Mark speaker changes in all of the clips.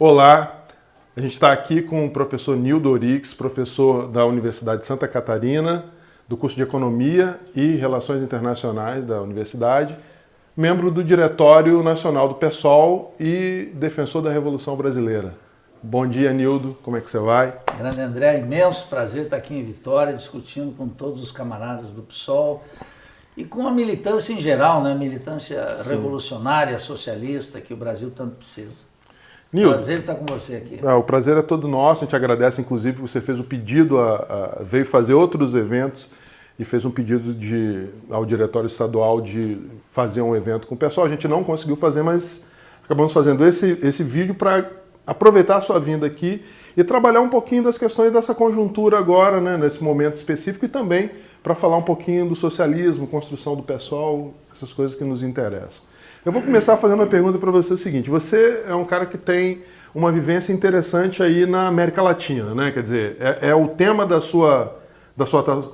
Speaker 1: Olá, a gente está aqui com o professor Nildo Orix, professor da Universidade de Santa Catarina, do curso de Economia e Relações Internacionais da Universidade, membro do Diretório Nacional do PSOL e defensor da Revolução Brasileira. Bom dia, Nildo, como é que você vai?
Speaker 2: Grande André, imenso prazer estar aqui em Vitória, discutindo com todos os camaradas do PSOL e com a militância em geral, né? Militância revolucionária, socialista, que o Brasil tanto precisa.
Speaker 1: Nildo,
Speaker 2: Prazer estar com você aqui.
Speaker 1: O prazer é todo nosso, a gente agradece inclusive que você fez o pedido, veio fazer outros eventos e fez um pedido ao Diretório Estadual de fazer um evento com o pessoal. A gente não conseguiu fazer, mas acabamos fazendo esse vídeo para aproveitar a sua vinda aqui e trabalhar um pouquinho das questões dessa conjuntura agora, né, nesse momento específico, e também para falar um pouquinho do socialismo, construção do PSOL, essas coisas que nos interessam. Eu vou começar fazendo uma pergunta para você, o seguinte: você é um cara que tem uma vivência interessante aí na América Latina, né? Quer dizer, é o tema da sua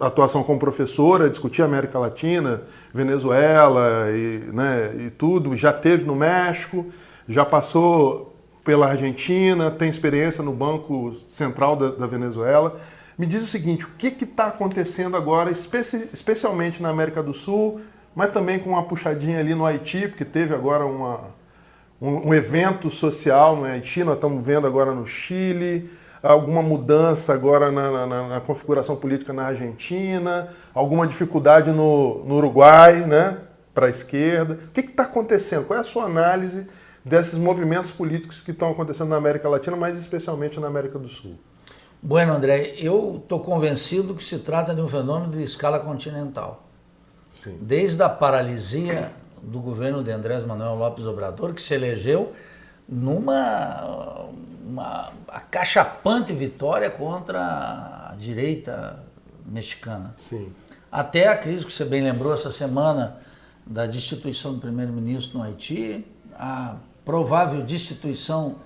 Speaker 1: atuação como professora, discutir a América Latina, Venezuela e tudo, já teve no México, já passou pela Argentina, tem experiência no Banco Central da Venezuela. Me diz o seguinte, o que está acontecendo agora, especialmente na América do Sul, mas também com uma puxadinha ali no Haiti, porque teve agora um evento social no Haiti, nós estamos vendo agora no Chile, alguma mudança agora na configuração política na Argentina, alguma dificuldade no Uruguai, né, para a esquerda. O que está acontecendo? Qual é a sua análise desses movimentos políticos que estão acontecendo na América Latina, mas especialmente na América do Sul?
Speaker 2: Bueno, André, eu estou convencido que se trata de um fenômeno de escala continental.
Speaker 1: Sim.
Speaker 2: Desde a paralisia do governo de Andrés Manuel López Obrador, que se elegeu numa acachapante vitória contra a direita mexicana.
Speaker 1: Sim.
Speaker 2: Até a crise que você bem lembrou essa semana da destituição do primeiro-ministro no Haiti, a provável destituição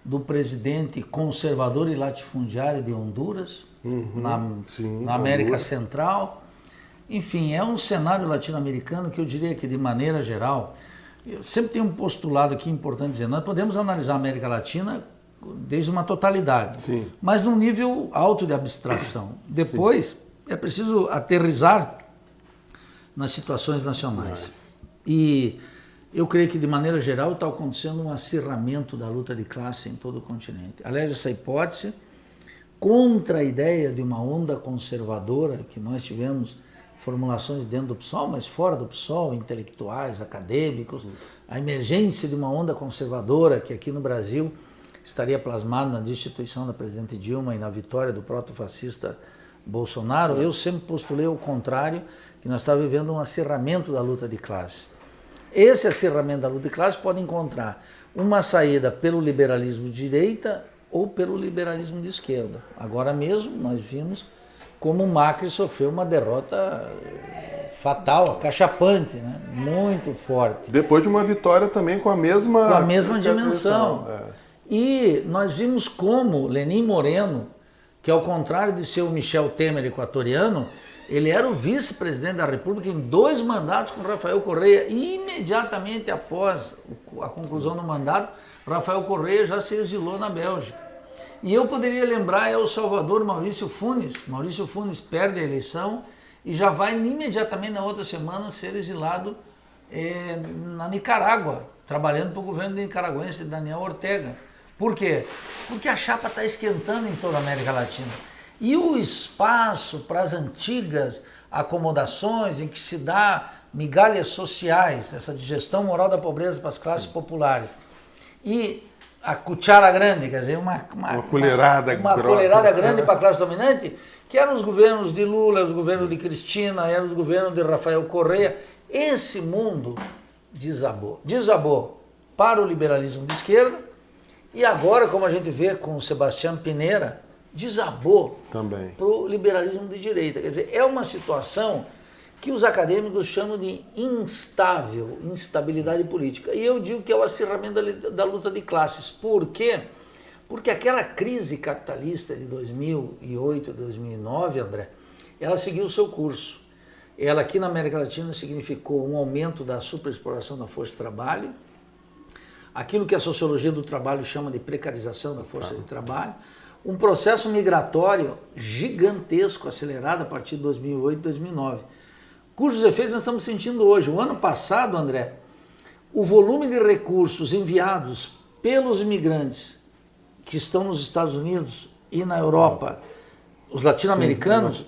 Speaker 2: do presidente conservador e latifundiário de Honduras, na América Central. Enfim, é um cenário latino-americano que eu diria que, de maneira geral, eu sempre tenho um postulado aqui importante dizer, nós podemos analisar a América Latina desde uma totalidade,
Speaker 1: sim,
Speaker 2: mas num nível alto de abstração. Depois, é preciso aterrissar nas situações nacionais. E eu creio que, de maneira geral, está acontecendo um acirramento da luta de classe em todo o continente. Aliás, essa hipótese, contra a ideia de uma onda conservadora que nós tivemos, formulações dentro do PSOL, mas fora do PSOL, intelectuais, acadêmicos, a emergência de uma onda conservadora que aqui no Brasil estaria plasmada na destituição da presidente Dilma e na vitória do proto-fascista Bolsonaro. Eu sempre postulei o contrário, que nós estamos vivendo um acirramento da luta de classe. Esse acirramento da luta de classe pode encontrar uma saída pelo liberalismo de direita ou pelo liberalismo de esquerda. Agora mesmo nós vimos como o Macri sofreu uma derrota fatal, acachapante, né? Muito forte.
Speaker 1: Depois de uma vitória também com a mesma
Speaker 2: dimensão. E nós vimos como Lenín Moreno, que ao contrário de ser o Michel Temer equatoriano, ele era o vice-presidente da República em 2 mandatos com Rafael Correa, e imediatamente após a conclusão do mandato, Rafael Correa já se exilou na Bélgica. E eu poderia lembrar El Salvador, Maurício Funes. Maurício Funes perde a eleição e já vai imediatamente na outra semana ser exilado na Nicarágua, trabalhando para o governo nicaragüense de Daniel Ortega. Por quê? Porque a chapa está esquentando em toda a América Latina. E o espaço para as antigas acomodações em que se dá migalhas sociais, essa digestão moral da pobreza para as classes populares, e a cuchara grande, quer dizer, uma colherada grande para a classe dominante, que eram os governos de Lula, os governos de Cristina, eram os governos de Rafael Correa. Esse mundo desabou. Desabou para o liberalismo de esquerda e agora, como a gente vê com o Sebastião Pinera, desabou
Speaker 1: também
Speaker 2: para o liberalismo de direita. Quer dizer, é uma situação que os acadêmicos chamam de instabilidade política. E eu digo que é o acirramento da luta de classes. Por quê? Porque aquela crise capitalista de 2008, 2009, André, ela seguiu o seu curso. Ela aqui na América Latina significou um aumento da superexploração da força de trabalho, aquilo que a sociologia do trabalho chama de precarização da força de trabalho, um processo migratório gigantesco, acelerado a partir de 2008 e 2009, cujos efeitos nós estamos sentindo hoje. O ano passado, André, o volume de recursos enviados pelos imigrantes que estão nos Estados Unidos e na Europa, os latino-americanos,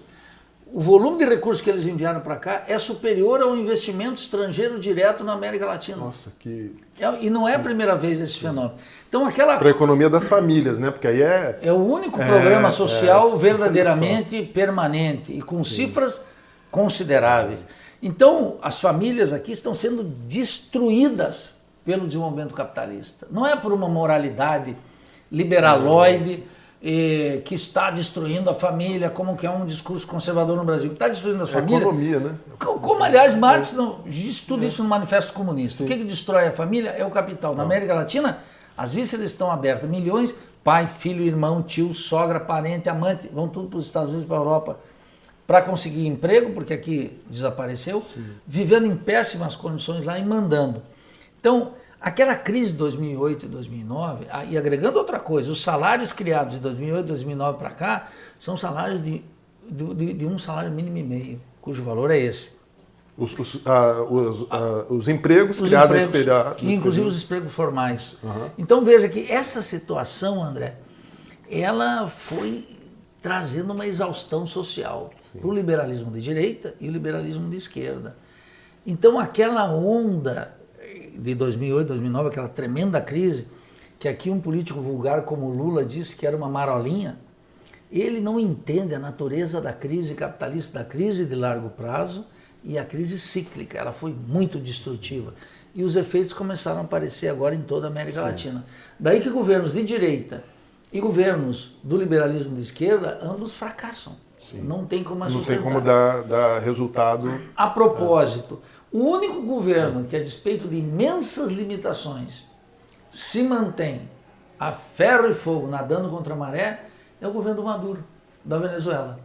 Speaker 2: o volume de recursos que eles enviaram para cá é superior ao investimento estrangeiro direto na América Latina.
Speaker 1: Nossa, que...
Speaker 2: E não é a primeira vez esse fenômeno. Então,
Speaker 1: para a economia das famílias, né? Porque aí
Speaker 2: é o único programa social verdadeiramente permanente e com cifras consideráveis. Então, as famílias aqui estão sendo destruídas pelo desenvolvimento capitalista. Não é por uma moralidade liberaloide que está destruindo a família, como que é um discurso conservador no Brasil, que está destruindo a família.
Speaker 1: Economia, né?
Speaker 2: Como, aliás, Marx diz tudo isso no Manifesto Comunista. O que destrói a família é o capital. Na América Latina, as vistas estão abertas. Milhões, pai, filho, irmão, tio, sogra, parente, amante, vão tudo para os Estados Unidos, para a Europa, para conseguir emprego, porque aqui desapareceu, vivendo em péssimas condições lá e mandando. Então, aquela crise de 2008 e 2009, e agregando outra coisa, os salários criados de 2008 e 2009 para cá são salários de um salário mínimo e meio, cujo valor é esse.
Speaker 1: Os empregos criados
Speaker 2: inclusive os empregos formais. Então veja que essa situação, André, ela foi trazendo uma exaustão social para o liberalismo de direita e o liberalismo de esquerda. Então aquela onda de 2008, 2009, aquela tremenda crise, que aqui um político vulgar como Lula disse que era uma marolinha, ele não entende a natureza da crise capitalista, da crise de largo prazo e a crise cíclica. Ela foi muito destrutiva. E os efeitos começaram a aparecer agora em toda a América Latina. Daí que governos de direita e governos do liberalismo de esquerda, ambos fracassam. Não tem como sustentar.
Speaker 1: Não tem como dar resultado.
Speaker 2: A propósito, o único governo que, a despeito de imensas limitações, se mantém a ferro e fogo nadando contra a maré é o governo do Maduro, da Venezuela.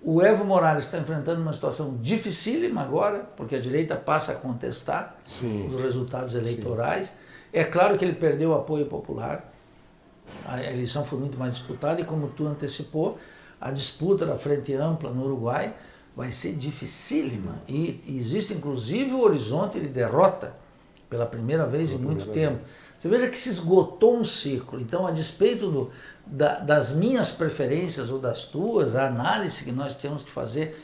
Speaker 2: O Evo Morales está enfrentando uma situação dificílima agora, porque a direita passa a contestar os resultados eleitorais. É claro que ele perdeu o apoio popular, a eleição foi muito mais disputada e, como tu antecipou, a disputa da Frente Ampla no Uruguai vai ser dificílima e existe inclusive o horizonte de derrota pela primeira vez em muito tempo. Você veja que se esgotou um ciclo. Então, a despeito das minhas preferências ou das tuas, a análise que nós temos que fazer,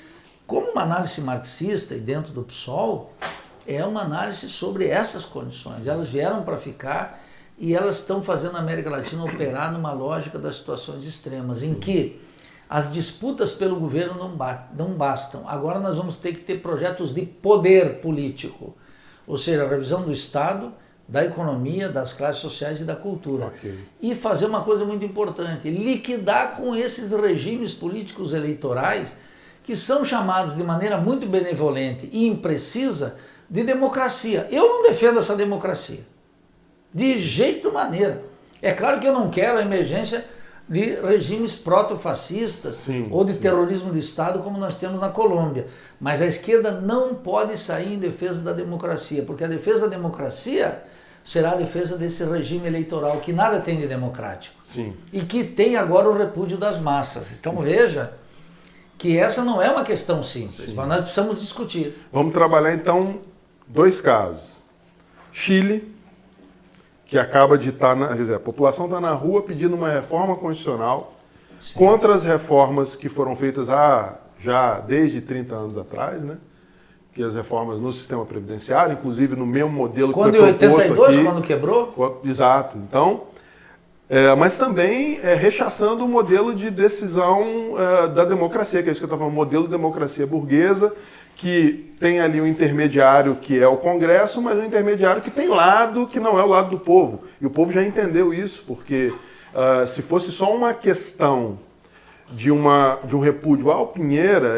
Speaker 2: como uma análise marxista e dentro do PSOL, é uma análise sobre essas condições. Elas vieram para ficar e elas estão fazendo a América Latina operar numa lógica das situações extremas, em que as disputas pelo governo não bastam. Agora nós vamos ter que ter projetos de poder político, ou seja, a revisão do Estado, da economia, das classes sociais e da cultura. E fazer uma coisa muito importante, liquidar com esses regimes políticos eleitorais que são chamados de maneira muito benevolente e imprecisa de democracia. Eu não defendo essa democracia, de jeito maneira. É claro que eu não quero a emergência de regimes proto-fascistas ou de terrorismo de Estado como nós temos na Colômbia. Mas a esquerda não pode sair em defesa da democracia, porque a defesa da democracia será a defesa desse regime eleitoral que nada tem de democrático. E que tem agora o repúdio das massas. Então veja que essa não é uma questão simples, mas nós precisamos discutir.
Speaker 1: Vamos trabalhar então dois casos. Chile, que acaba de estar, quer dizer, a população está na rua pedindo uma reforma constitucional contra as reformas que foram feitas já desde 30 anos atrás, né? Que as reformas no sistema previdenciário, inclusive no mesmo modelo que foi proposto aqui.
Speaker 2: Quando em 82, quando quebrou?
Speaker 1: Exato. Então, mas também rechaçando o modelo de decisão da democracia, que é isso que eu estava falando, modelo de democracia burguesa, que tem ali um intermediário que é o Congresso, mas um intermediário que tem lado que não é o lado do povo. E o povo já entendeu isso, porque se fosse só uma questão de um repúdio ao Pinheira,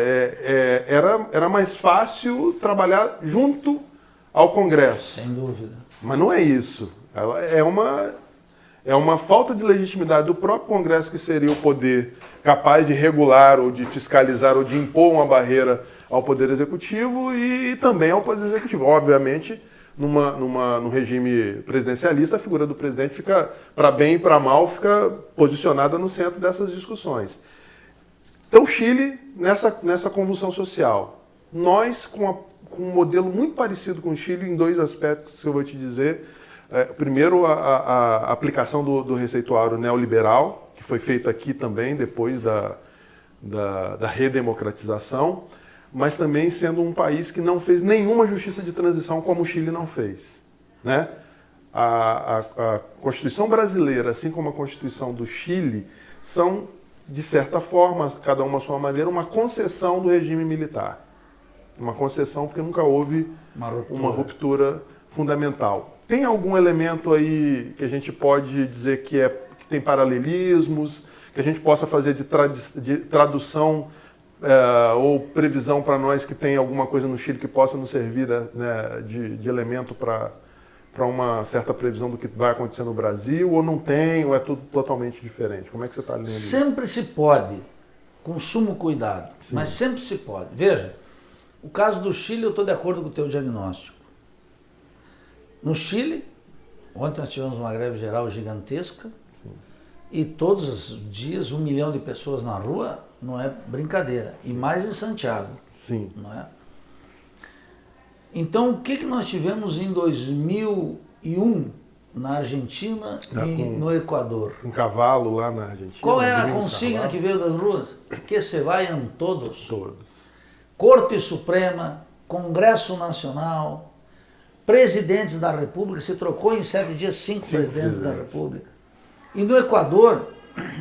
Speaker 1: era mais fácil trabalhar junto ao Congresso.
Speaker 2: Sem dúvida.
Speaker 1: Mas não é isso. É uma falta de legitimidade do próprio Congresso, que seria o poder capaz de regular ou de fiscalizar ou de impor uma barreira ao Poder Executivo e também ao Poder Executivo. Obviamente, no regime presidencialista, a figura do presidente fica, para bem e para mal, fica posicionada no centro dessas discussões. Então, o Chile, nessa convulsão social, nós, com um modelo muito parecido com o Chile, em dois aspectos que eu vou te dizer. Primeiro, a aplicação do receituário neoliberal, que foi feita aqui também, depois da redemocratização, mas também sendo um país que não fez nenhuma justiça de transição como o Chile não fez, né? A Constituição brasileira, assim como a Constituição do Chile, são, de certa forma, cada uma à sua maneira, uma concessão do regime militar. Uma concessão porque nunca houve uma ruptura fundamental. Tem algum elemento aí que a gente pode dizer que tem paralelismos, que a gente possa fazer de tradução ou previsão para nós que tem alguma coisa no Chile que possa nos servir, né, de elemento para uma certa previsão do que vai acontecer no Brasil, ou não tem, ou é tudo totalmente diferente? Como é que você está lendo isso?
Speaker 2: Sempre se pode, com sumo cuidado, sim, mas sempre se pode. Veja, o caso do Chile, eu estou de acordo com o teu diagnóstico. No Chile, ontem nós tivemos uma greve geral gigantesca, sim, e todos os dias 1 milhão de pessoas na rua, não é brincadeira. Sim. E mais em Santiago.
Speaker 1: Sim.
Speaker 2: Não é? Então, o que nós tivemos em 2001 na Argentina e no Equador?
Speaker 1: Um cavalo lá na Argentina.
Speaker 2: Qual era a consigna que veio das ruas? Que se vaiam todos.
Speaker 1: Todos.
Speaker 2: Corte Suprema, Congresso Nacional, presidentes da República, se trocou em 7 dias 5 presidentes da República. E no Equador,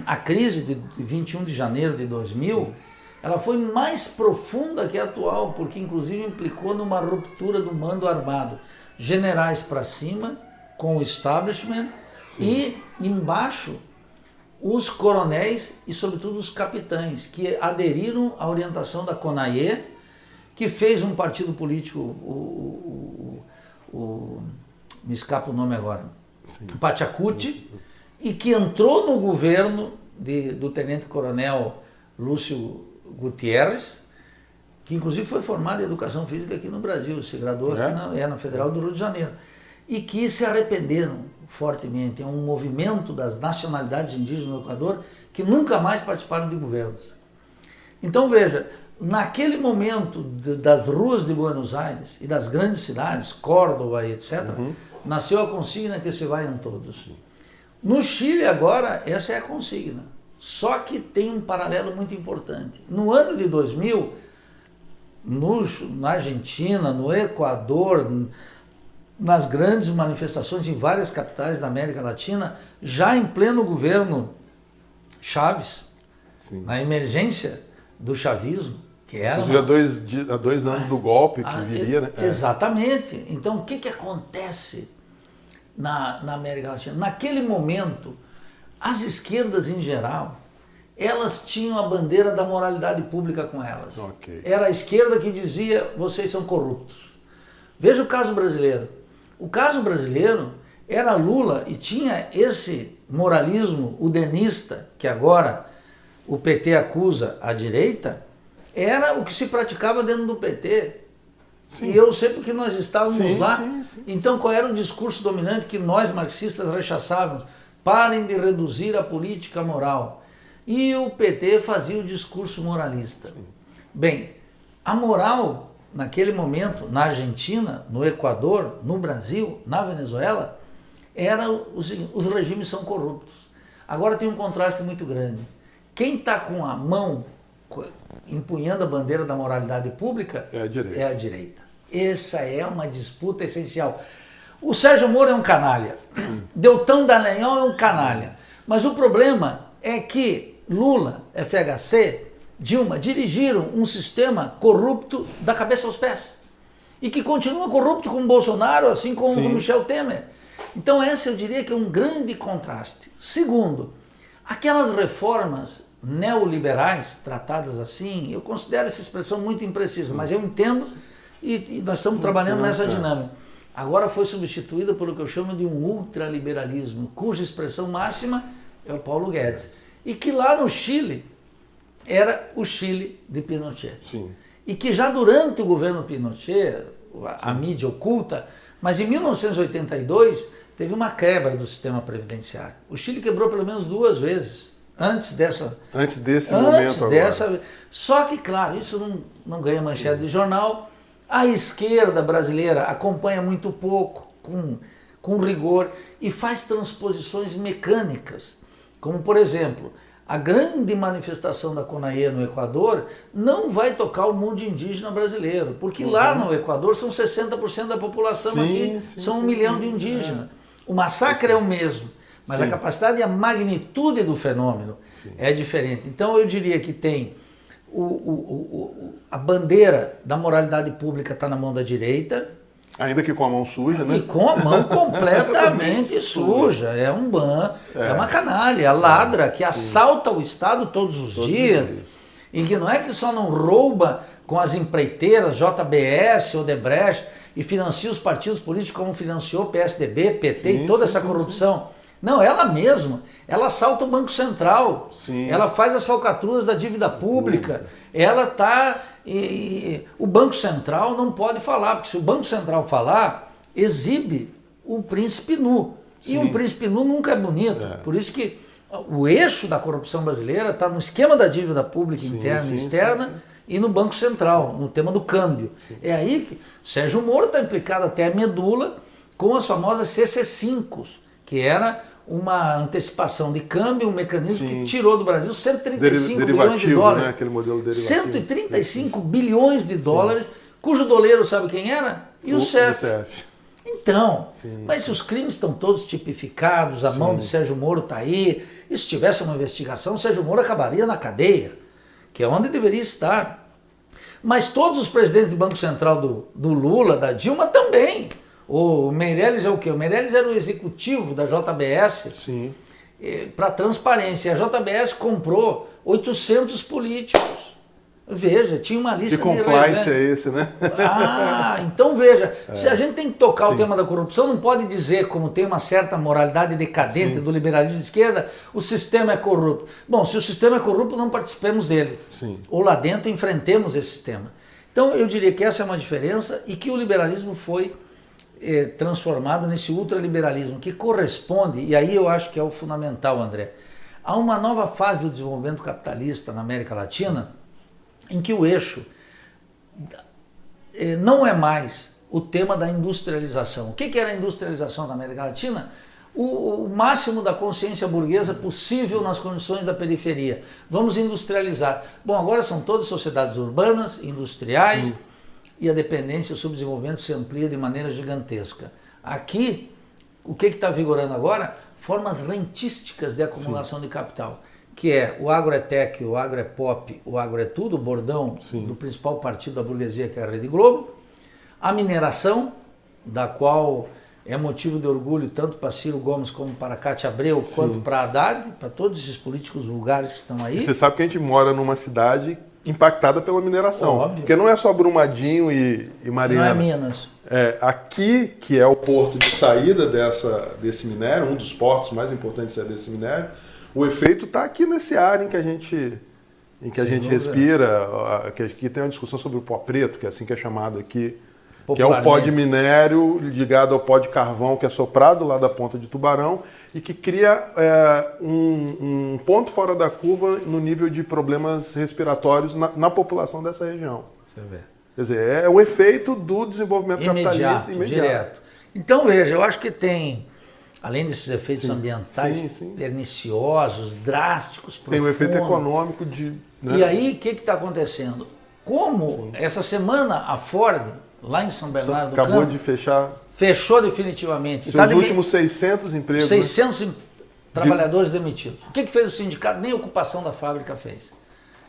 Speaker 2: a crise de 21 de janeiro de 2000, ela foi mais profunda que a atual, porque inclusive implicou numa ruptura do mando armado. Generais para cima, com o establishment, sim, e embaixo os coronéis e sobretudo os capitães, que aderiram à orientação da CONAIE, que fez um partido político, me escapa o nome agora, sim, Pachacuti, e que entrou no governo do tenente-coronel Lúcio Gutierrez, que inclusive foi formado em Educação Física aqui no Brasil, se graduou aqui na Federal do Rio de Janeiro, e que se arrependeram fortemente. É um movimento das nacionalidades indígenas no Equador que nunca mais participaram de governos. Então veja, naquele momento das ruas de Buenos Aires e das grandes cidades, Córdoba e etc., nasceu a consigna que se vaiam todos. No Chile agora, essa é a consigna. Só que tem um paralelo muito importante. No ano de 2000, na Argentina, no Equador, nas grandes manifestações em várias capitais da América Latina, já em pleno governo Chávez, sim, na emergência do chavismo, que era...
Speaker 1: há 2 anos do golpe que viria, né?
Speaker 2: Exatamente. Então, o que acontece na América Latina? Naquele momento, as esquerdas em geral, elas tinham a bandeira da moralidade pública com elas.
Speaker 1: Okay.
Speaker 2: Era a esquerda que dizia, vocês são corruptos. Veja o caso brasileiro. O caso brasileiro era Lula e tinha esse moralismo udenista, que agora o PT acusa a direita, era o que se praticava dentro do PT. Sim. E eu sei porque nós estávamos lá. Sim. Então qual era o discurso dominante que nós marxistas rechaçávamos? Parem de reduzir a política moral. E o PT fazia o discurso moralista. Sim. Bem, a moral naquele momento, na Argentina, no Equador, no Brasil, na Venezuela, era o seguinte: os regimes são corruptos. Agora tem um contraste muito grande. Quem está com a mão empunhando a bandeira da moralidade pública é a direita. Essa é uma disputa essencial. O Sérgio Moro é um canalha. Deltan Dallagnol é um canalha. Mas o problema é que Lula, FHC, Dilma dirigiram um sistema corrupto da cabeça aos pés. E que continua corrupto com o Bolsonaro, assim como o Michel Temer. Então esse eu diria que é um grande contraste. Segundo, aquelas reformas neoliberais tratadas assim, eu considero essa expressão muito imprecisa, mas eu entendo e nós estamos trabalhando nessa dinâmica. Agora foi substituída pelo que eu chamo de um ultraliberalismo, cuja expressão máxima é o Paulo Guedes. E que lá no Chile era o Chile de Pinochet.
Speaker 1: Sim.
Speaker 2: E que já durante o governo Pinochet, a mídia oculta, Mas em 1982 teve uma quebra do sistema previdenciário. O Chile quebrou pelo menos 2 vezes antes
Speaker 1: desse momento agora.
Speaker 2: Só que, claro, isso não ganha manchete de jornal. A esquerda brasileira acompanha muito pouco, com rigor, e faz transposições mecânicas. Como, por exemplo, a grande manifestação da CONAIE no Equador não vai tocar o mundo indígena brasileiro, porque lá no Equador são 60% da população, aqui são 1 milhão de indígenas. O massacre é o mesmo, mas a capacidade e a magnitude do fenômeno é diferente. Então eu diria que tem a bandeira da moralidade pública está na mão da direita.
Speaker 1: Ainda que com a mão suja, né?
Speaker 2: E com a mão completamente suja. É um é uma canalha, ladra, que assalta o Estado todos os dias. E que não é que só não rouba com as empreiteiras, JBS, Odebrecht, e financia os partidos políticos como financiou PSDB, PT e toda essa corrupção. Não, ela mesma, ela assalta o Banco Central, ela faz as falcatruas da dívida pública, ela está... E o Banco Central não pode falar, porque se o Banco Central falar, exibe um príncipe nu. E um príncipe nu nunca é bonito. Por isso que o eixo da corrupção brasileira está no esquema da dívida pública interna e externa e no Banco Central, no tema do câmbio. É aí que Sérgio Moro está implicado até a medula com as famosas CC5, que era uma antecipação de câmbio, um mecanismo que tirou do Brasil 135 bilhões de dólares.
Speaker 1: Né? Aquele modelo derivativo.
Speaker 2: 135 bilhões de dólares, cujo doleiro sabe quem era? Youssef. Então, mas se os crimes estão todos tipificados, a mão de Sérgio Moro está aí, e se tivesse uma investigação, Sérgio Moro acabaria na cadeia, que é onde deveria estar. Mas todos os presidentes do Banco Central do Lula, da Dilma, também. O Meirelles é o quê? O Meirelles era o executivo da JBS para transparência. A JBS comprou 800 políticos. Veja, tinha uma lista
Speaker 1: de compliance é esse, né?
Speaker 2: Então veja, se a gente tem que tocar o tema da corrupção, não pode dizer, como tem uma certa moralidade decadente do liberalismo de esquerda, o sistema é corrupto. Bom, se o sistema é corrupto, não participemos dele. Ou lá dentro enfrentemos esse sistema. Então eu diria que essa é uma diferença e que o liberalismo foi transformado nesse ultraliberalismo que corresponde, e aí eu acho que é o fundamental, André, a uma nova fase do desenvolvimento capitalista na América Latina, em que o eixo não é mais o tema da industrialização. O que era a industrialização na América Latina? O máximo da consciência burguesa possível nas condições da periferia. Vamos industrializar. Bom, agora são todas sociedades urbanas, industriais, e a dependência e o subdesenvolvimento se amplia de maneira gigantesca. Aqui, o que está vigorando agora? Formas rentísticas de acumulação de capital, que é o agro é tech, o agro é pop, o agro é tudo, o bordão do principal partido da burguesia, que é a Rede Globo, a mineração, da qual é motivo de orgulho tanto para Ciro Gomes como para Cátia Abreu, quanto para Haddad, para todos esses políticos vulgares que estão aí.
Speaker 1: E você sabe que a gente mora numa cidade impactada pela mineração.
Speaker 2: Óbvio.
Speaker 1: Porque não é só Brumadinho e Mariana.
Speaker 2: Não é Minas.
Speaker 1: Aqui, que é o porto de saída desse minério, um dos portos mais importantes desse minério, o efeito está aqui nesse ar em que a gente respira. Aqui tem uma discussão sobre o pó preto, que é assim que é chamado aqui, que é o pó de minério ligado ao pó de carvão que é soprado lá da ponta de Tubarão e que cria um ponto fora da curva no nível de problemas respiratórios na população dessa região.
Speaker 2: Deixa eu ver.
Speaker 1: Quer dizer, é o efeito do desenvolvimento capitalista imediato.
Speaker 2: Direto. Então, veja, eu acho que tem, além desses efeitos ambientais perniciosos, drásticos, profundos.
Speaker 1: Tem o efeito econômico de... Né?
Speaker 2: E aí, o que está acontecendo? Como essa semana a Ford, lá em São Bernardo do Campo,
Speaker 1: acabou de fechar...
Speaker 2: Fechou definitivamente.
Speaker 1: Seus últimos 600 empregos.
Speaker 2: 600 trabalhadores demitidos. O que fez o sindicato? Nem a ocupação da fábrica fez.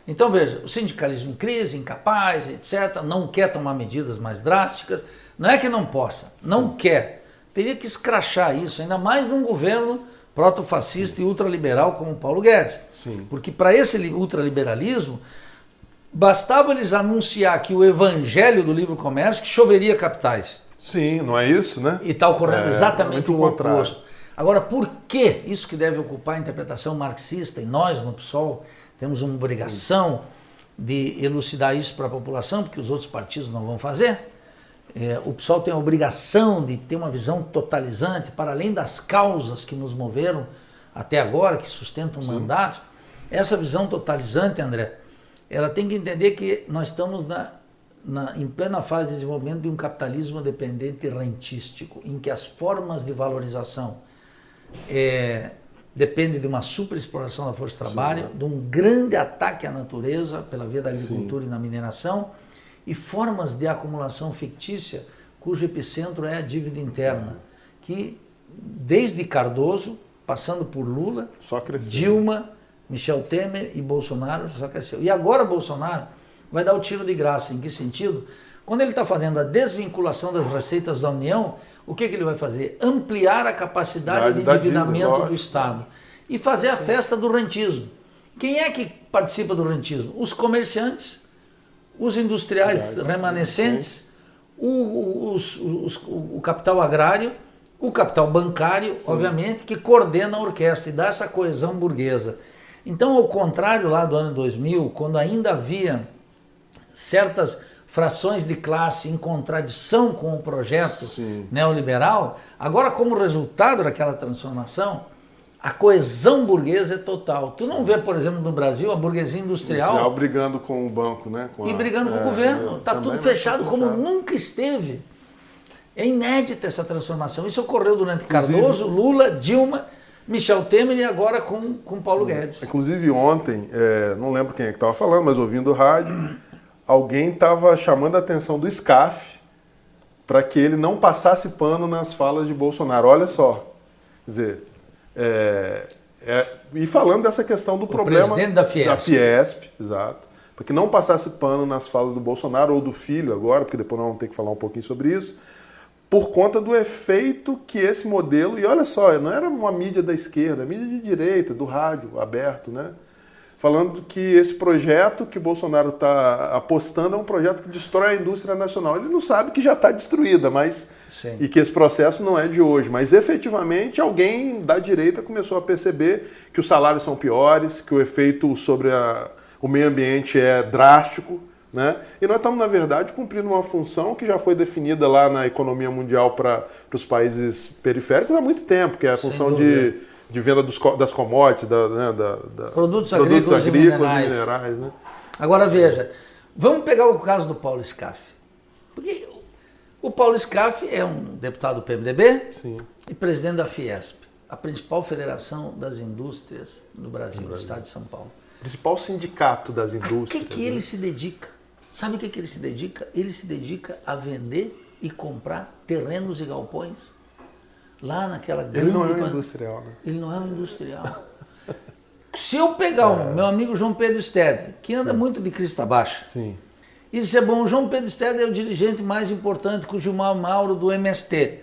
Speaker 2: Então, veja, o sindicalismo em crise, incapaz, etc., não quer tomar medidas mais drásticas. Não é que não possa, não quer. Teria que escrachar isso, ainda mais num governo proto-fascista e ultraliberal como o Paulo Guedes. Porque para esse ultraliberalismo, bastava eles anunciar que o evangelho do livre comércio que choveria capitais.
Speaker 1: Sim, não é isso, né?
Speaker 2: E está ocorrendo exatamente o oposto. Agora, por que isso que deve ocupar a interpretação marxista, e nós no PSOL temos uma obrigação de elucidar isso para a população, porque os outros partidos não vão fazer, O PSOL tem a obrigação de ter uma visão totalizante, para além das causas que nos moveram até agora, que sustentam o mandato. Essa visão totalizante, André, ela tem que entender que nós estamos em plena fase de desenvolvimento de um capitalismo dependente e rentístico, em que as formas de valorização dependem de uma superexploração da força de trabalho, de um grande ataque à natureza pela via da agricultura e na mineração, e formas de acumulação fictícia, cujo epicentro é a dívida interna, que desde Cardoso, passando por Lula, Dilma, Michel Temer e Bolsonaro, só cresceu. E agora Bolsonaro vai dar o tiro de graça. Em que sentido? Quando ele está fazendo a desvinculação das receitas da União, o que ele vai fazer? Ampliar a capacidade de endividamento do Estado e fazer a festa do rentismo. Quem é que participa do rentismo? Os comerciantes, os industriais remanescentes, o capital agrário, o capital bancário, obviamente, que coordena a orquestra e dá essa coesão burguesa. Então, ao contrário lá do ano 2000, quando ainda havia certas frações de classe em contradição com o projeto neoliberal, agora, como resultado daquela transformação, a coesão burguesa é total. Tu não vê, por exemplo, no Brasil, a burguesia industrial
Speaker 1: brigando com o banco, né?
Speaker 2: Brigando com o governo. Está tudo fechado como nunca esteve. É inédita essa transformação. Isso ocorreu durante Cardoso, Lula, Dilma, Michel Temer e agora com Paulo Guedes.
Speaker 1: Inclusive ontem, não lembro quem é que estava falando, mas ouvindo o rádio, alguém estava chamando a atenção do SCAF para que ele não passasse pano nas falas de Bolsonaro. Olha só. Quer dizer, e falando dessa questão do problema
Speaker 2: presidente da
Speaker 1: Fiesp, exato, para que não passasse pano nas falas do Bolsonaro ou do filho agora, porque depois nós vamos ter que falar um pouquinho sobre isso, por conta do efeito que esse modelo, e olha só, não era uma mídia da esquerda, mídia de direita, do rádio aberto, né? Falando que esse projeto que Bolsonaro está apostando é um projeto que destrói a indústria nacional. Ele não sabe que já está destruída, mas e que esse processo não é de hoje. Mas efetivamente alguém da direita começou a perceber que os salários são piores, que o efeito sobre o meio ambiente é drástico, né? E nós estamos, na verdade, cumprindo uma função que já foi definida lá na economia mundial para os países periféricos há muito tempo, que é a função de venda das commodities,
Speaker 2: produtos agrícolas e minerais.
Speaker 1: Né?
Speaker 2: Agora veja, vamos pegar o caso do Paulo Scaff. Porque o Paulo Scaff é um deputado do PMDB e presidente da Fiesp, a principal federação das indústrias do Brasil, do estado de São Paulo.
Speaker 1: Principal sindicato das indústrias.
Speaker 2: A que ele se dedica? Sabe o que ele se dedica? Ele se dedica a vender e comprar terrenos e galpões. Lá naquela grande...
Speaker 1: Ele não é um industrial, né?
Speaker 2: Ele não é um industrial. Se eu pegar o meu amigo João Pedro Stedley, que anda muito de crista baixa, e disser, bom, o João Pedro Stedley é o dirigente mais importante que o Gilmar Mauro do MST.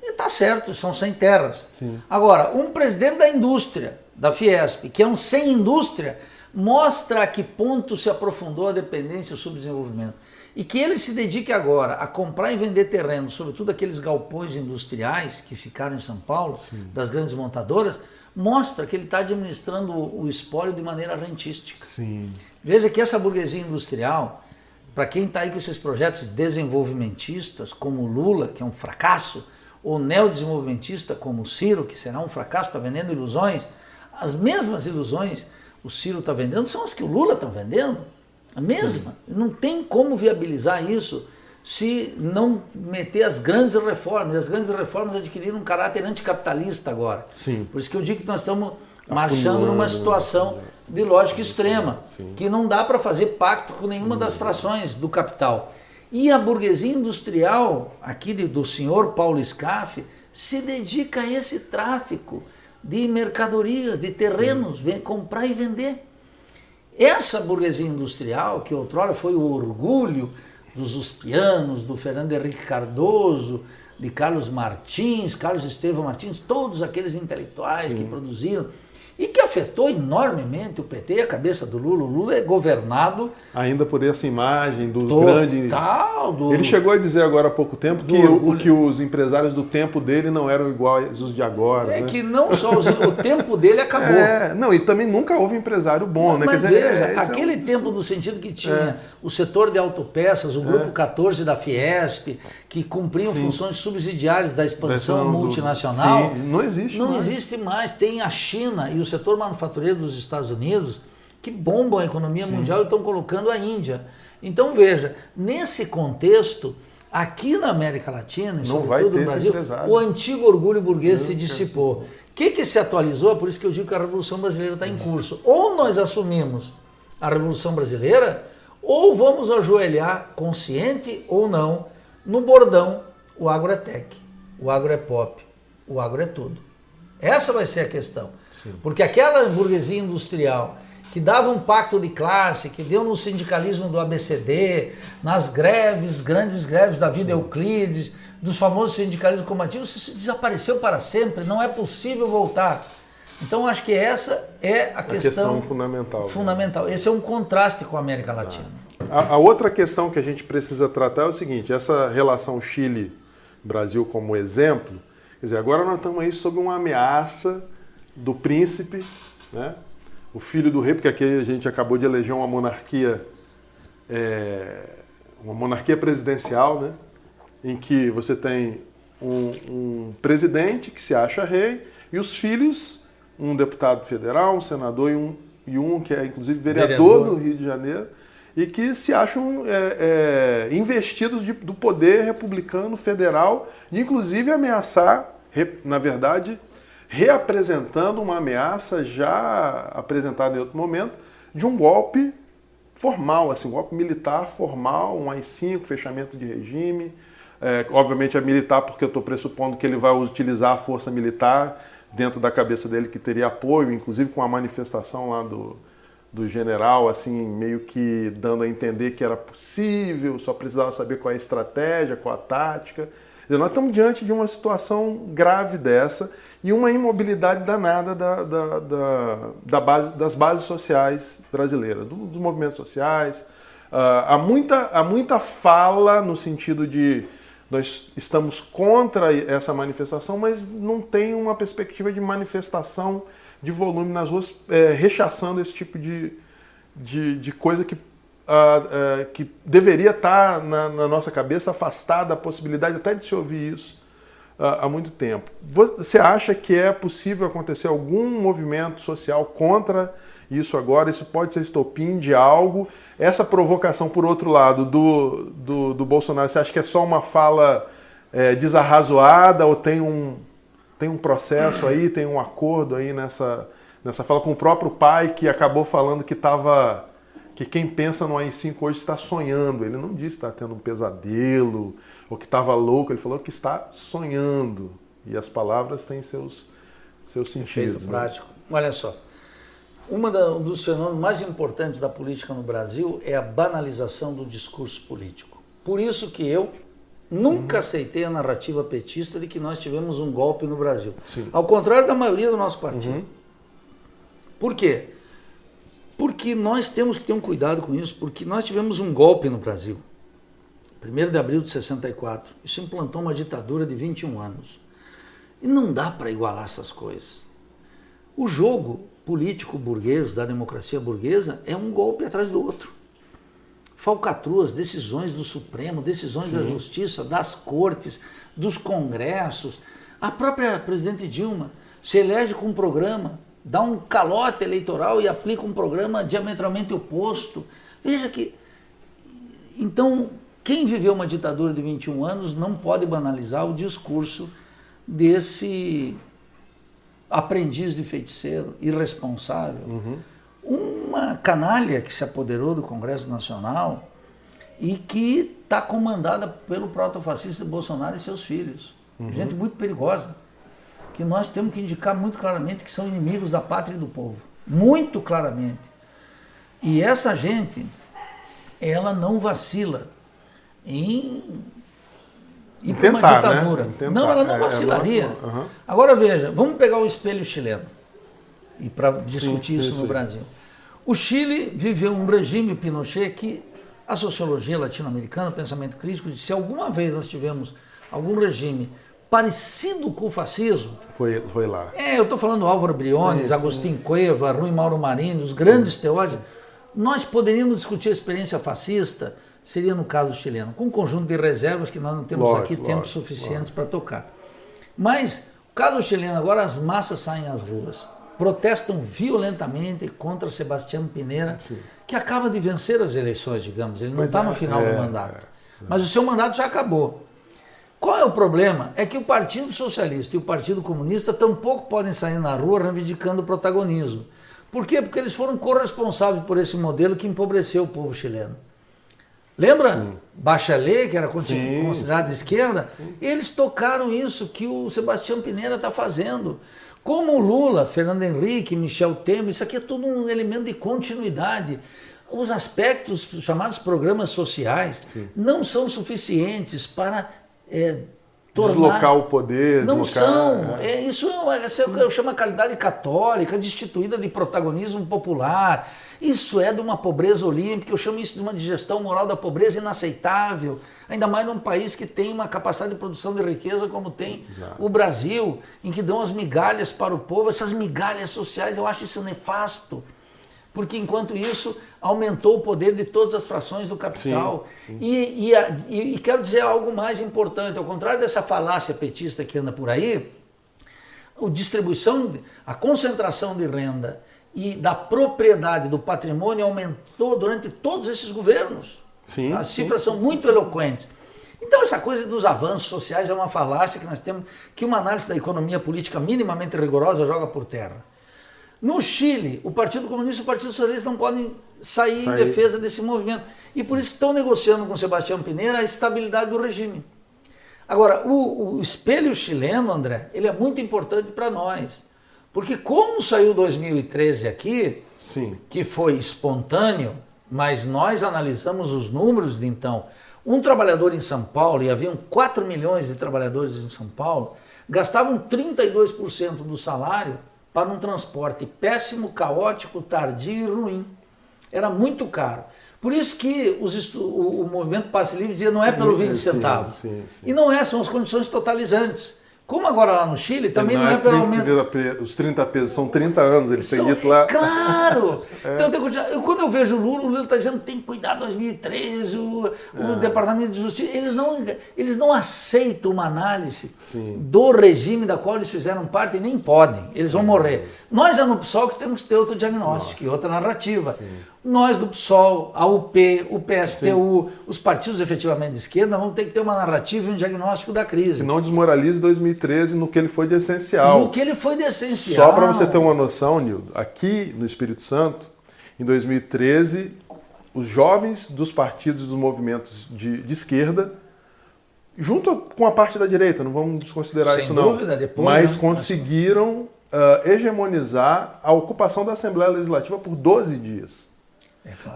Speaker 2: E tá certo, são sem terras. Agora, um presidente da indústria, da Fiesp, que é um sem indústria, mostra a que ponto se aprofundou a dependência e o subdesenvolvimento. E que ele se dedique agora a comprar e vender terrenos, sobretudo aqueles galpões industriais que ficaram em São Paulo, das grandes montadoras, mostra que ele está administrando o espólio de maneira rentística. Veja que essa burguesia industrial, para quem está aí com esses projetos desenvolvimentistas, como o Lula, que é um fracasso, ou neodesenvolvimentista, como o Ciro, que será um fracasso, está vendendo ilusões, as mesmas ilusões o Ciro está vendendo são as que o Lula está vendendo. A mesma. Não tem como viabilizar isso se não meter as grandes reformas. As grandes reformas adquiriram um caráter anticapitalista agora. Por isso que eu digo que nós estamos marchando numa situação de lógica extrema, que não dá para fazer pacto com nenhuma das frações do capital. E a burguesia industrial, aqui do senhor Paulo Scaff, se dedica a esse tráfico de mercadorias, de terrenos, comprar e vender. Essa burguesia industrial, que outrora foi o orgulho dos uspianos, do Fernando Henrique Cardoso, de Carlos Martins, Carlos Estevão Martins, todos aqueles intelectuais que produziram, e que afetou enormemente o PT e a cabeça do Lula. O Lula é governado...
Speaker 1: Ainda por essa imagem do grande... Ele chegou a dizer agora há pouco tempo que os empresários do tempo dele não eram iguais os de agora.
Speaker 2: É, né? Que não só o tempo dele acabou.
Speaker 1: Não, e também nunca houve empresário bom, né?
Speaker 2: Mas
Speaker 1: quer dizer,
Speaker 2: veja, aquele tempo no sentido que tinha o setor de autopeças, o grupo 14 da Fiesp, que cumpriam funções subsidiárias da expansão multinacional.
Speaker 1: Não existe mais.
Speaker 2: Não existe mais. Tem a China e o setor manufatureiro dos Estados Unidos que bombam a economia mundial e estão colocando a Índia. Então veja, nesse contexto, aqui na América Latina, e sobretudo no Brasil, o antigo orgulho burguês se dissipou. O que se atualizou? Por isso que eu digo que a Revolução Brasileira está em curso. Ou nós assumimos a Revolução Brasileira, ou vamos ajoelhar, consciente ou não, no bordão: o agro é tech, o agro é pop, o agro é tudo. Essa vai ser a questão. Sim. Porque aquela burguesia industrial que dava um pacto de classe, que deu no sindicalismo do ABCD, nas greves, grandes greves da Vida Euclides, dos famosos sindicalismos combativos, isso desapareceu para sempre, não é possível voltar. Então, acho que essa é a questão fundamental. Esse é um contraste com a América Latina.
Speaker 1: A outra questão que a gente precisa tratar é o seguinte: essa relação Chile-Brasil como exemplo, quer dizer, agora nós estamos aí sob uma ameaça do príncipe, né? O filho do rei, porque aqui a gente acabou de eleger uma monarquia presidencial, né? Em que você tem um presidente que se acha rei e os filhos, um deputado federal, um senador e um que é inclusive vereador do Rio de Janeiro, e que se acham investidos do poder republicano federal, e inclusive ameaçar, na verdade, reapresentando uma ameaça já apresentada em outro momento, de um golpe formal, assim, um golpe militar formal, um AI-5, fechamento de regime. Obviamente é militar porque eu estou pressupondo que ele vai utilizar a força militar dentro da cabeça dele, que teria apoio, inclusive com a manifestação lá do general, assim, meio que dando a entender que era possível, só precisava saber qual é a estratégia, qual a tática. Nós estamos diante de uma situação grave dessa e uma imobilidade danada das bases sociais brasileiras, dos movimentos sociais. Há muita fala no sentido de nós estamos contra essa manifestação, mas não tem uma perspectiva de manifestação de volume nas ruas, rechaçando esse tipo de coisa que deveria estar na nossa cabeça, afastada da possibilidade até de se ouvir isso há muito tempo. Você acha que é possível acontecer algum movimento social contra isso agora? Isso pode ser estopim de algo? Essa provocação, por outro lado, do Bolsonaro, você acha que é só uma fala desarrazoada ou tem um processo aí, tem um acordo aí nessa fala com o próprio pai, que acabou falando que quem pensa no AI-5 hoje está sonhando? Ele não disse que está tendo um pesadelo ou que estava louco, ele falou que está sonhando. E as palavras têm seus sentidos.
Speaker 2: Efeito prático. Olha só, um dos fenômenos mais importantes da política no Brasil é a banalização do discurso político. Por isso que eu nunca aceitei a narrativa petista de que nós tivemos um golpe no Brasil. Sim. Ao contrário da maioria do nosso partido. Por quê? Porque nós temos que ter um cuidado com isso, porque nós tivemos um golpe no Brasil, 1º de abril de 64. Isso implantou uma ditadura de 21 anos. E não dá para igualar essas coisas. O jogo político burguês, da democracia burguesa, é um golpe atrás do outro. Falcatruas, decisões do Supremo, decisões da Justiça, das cortes, dos congressos. A própria presidente Dilma se elege com um programa, dá um calote eleitoral e aplica um programa diametralmente oposto. Veja que... Então, quem viveu uma ditadura de 21 anos não pode banalizar o discurso desse aprendiz de feiticeiro, irresponsável. Uma canalha que se apoderou do Congresso Nacional e que está comandada pelo protofascista Bolsonaro e seus filhos. Gente muito perigosa, que nós temos que indicar muito claramente que são inimigos da pátria e do povo. Muito claramente. E essa gente, ela não vacila em ir para uma ditadura. Né? Não, ela não vacilaria. Agora veja, vamos pegar o espelho chileno. e para discutir isso no Brasil. O Chile viveu um regime Pinochet que a sociologia latino-americana, o pensamento crítico, diz que se alguma vez nós tivemos algum regime parecido com o fascismo...
Speaker 1: Foi lá.
Speaker 2: Eu estou falando Álvaro Briones, Agostinho Cueva, Rui Mauro Marini, os grandes teóricos. Nós poderíamos discutir a experiência fascista, seria no caso chileno, com um conjunto de reservas que nós não temos aqui tempo suficiente para tocar. Mas, o caso chileno, agora as massas saem às ruas, protestam violentamente contra Sebastião Pinera, que acaba de vencer as eleições, digamos, ele não está no final do mandato. Mas o seu mandato já acabou. Qual é o problema? É que o Partido Socialista e o Partido Comunista tampouco podem sair na rua reivindicando protagonismo. Por quê? Porque eles foram corresponsáveis por esse modelo que empobreceu o povo chileno. Lembra? Bachelet, que era considerado de esquerda, eles tocaram isso que o Sebastião Pinera está fazendo. Como o Lula, Fernando Henrique, Michel Temer, isso aqui é tudo um elemento de continuidade. Os aspectos chamados programas sociais não são suficientes para
Speaker 1: deslocar o poder.
Speaker 2: Não são. Isso é o que eu chamo a qualidade católica, destituída de protagonismo popular. Isso é de uma pobreza olímpica, eu chamo isso de uma digestão moral da pobreza inaceitável. Ainda mais num país que tem uma capacidade de produção de riqueza como tem o Brasil, em que dão as migalhas para o povo, essas migalhas sociais, eu acho isso nefasto. Porque enquanto isso aumentou o poder de todas as frações do capital. E quero dizer algo mais importante, ao contrário dessa falácia petista que anda por aí, a concentração de renda e da propriedade do patrimônio aumentou durante todos esses governos. As cifras são muito eloquentes. Então essa coisa dos avanços sociais é uma falácia que nós temos, que uma análise da economia política minimamente rigorosa joga por terra. No Chile, o Partido Comunista e o Partido Socialista não podem sair em defesa desse movimento. E por isso que estão negociando com Sebastião Pinera a estabilidade do regime. Agora, o espelho chileno, André, ele é muito importante para nós. Porque como saiu 2013 aqui, que foi espontâneo, mas nós analisamos os números de então, um trabalhador em São Paulo, e haviam 4 milhões de trabalhadores em São Paulo, gastavam 32% do salário para um transporte péssimo, caótico, tardio e ruim. Era muito caro. Por isso que o movimento Passe Livre dizia não é pelo 20 centavos. E não é, são as condições totalizantes. Como agora lá no Chile, também não é pelo aumento...
Speaker 1: Os 30 pesos, são 30 anos, eles têm dito lá...
Speaker 2: Claro! Então, quando eu vejo o Lula está dizendo tem que cuidar 2013, o Departamento de Justiça, eles não aceitam uma análise do regime da qual eles fizeram parte e nem podem, eles vão morrer. Nós, no PSOL, que temos que ter outro diagnóstico e outra narrativa. Nós do PSOL, a UP, o PSTU, os partidos efetivamente de esquerda vão ter que ter uma narrativa e um diagnóstico da crise.
Speaker 1: Que não desmoralize 2013 no que ele foi de essencial.
Speaker 2: No que ele foi de essencial.
Speaker 1: Só para você ter uma noção, Nildo, aqui no Espírito Santo, em 2013, os jovens dos partidos e dos movimentos de esquerda, junto com a parte da direita, não vamos desconsiderar isso não, mas conseguiram hegemonizar a ocupação da Assembleia Legislativa por 12 dias.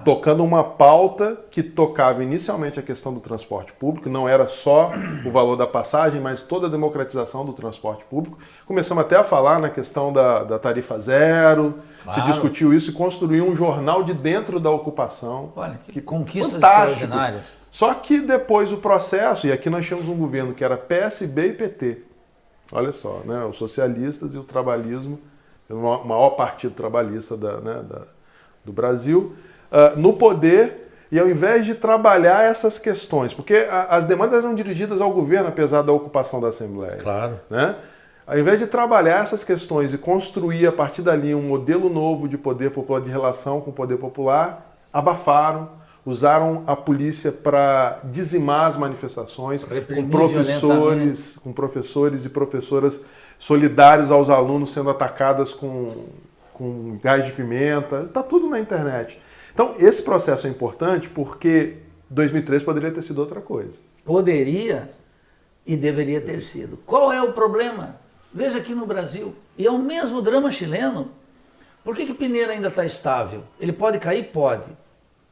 Speaker 1: Tocando uma pauta que tocava inicialmente a questão do transporte público, não era só o valor da passagem, mas toda a democratização do transporte público. Começamos até a falar na questão da tarifa zero, se discutiu isso e construiu um jornal de dentro da ocupação.
Speaker 2: Olha, que conquistas extraordinárias.
Speaker 1: Só que depois o processo, e aqui nós tínhamos um governo que era PSB e PT. Olha só, né, os socialistas e o trabalhismo, o maior partido trabalhista do Brasil, no poder, e ao invés de trabalhar essas questões, porque as demandas eram dirigidas ao governo, apesar da ocupação da Assembleia.
Speaker 2: Claro.
Speaker 1: Né? Ao invés de trabalhar essas questões e construir a partir dali um modelo novo de poder popular, de relação com o poder popular, abafaram, usaram a polícia para dizimar as manifestações, com professores e professoras solidários aos alunos sendo atacadas com gás de pimenta, está tudo na internet. Então, esse processo é importante porque 2013 poderia ter sido outra coisa.
Speaker 2: Poderia e deveria ter sido. Qual é o problema? Veja aqui no Brasil, e é o mesmo drama chileno. Por que Pinera ainda está estável? Ele pode cair? Pode.